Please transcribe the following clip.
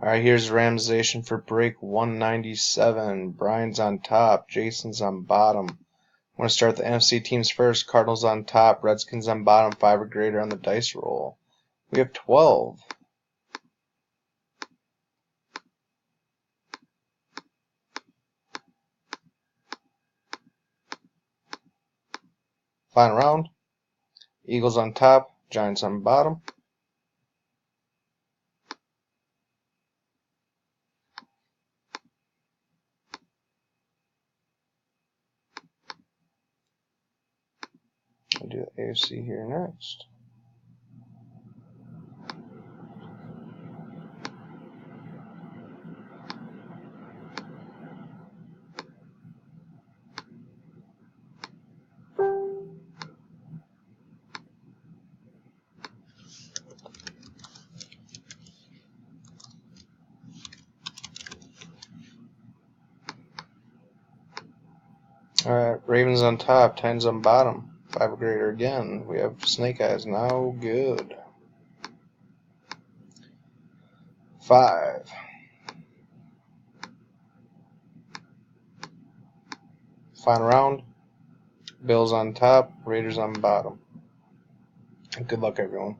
Alright, here's randomization for break 197. Brian's on top, Jason's on bottom. I'm going to start the NFC teams first. Cardinals on top, Redskins on bottom, 5 or greater on the dice roll. We have 12. Final round. Eagles on top, Giants on bottom. I'll do the AFC here next. Alright, Ravens on top, Titans on bottom, 5 or greater again. We have Snake Eyes, now good. 5. Final round. Bills on top, Raiders on bottom. Good luck, everyone.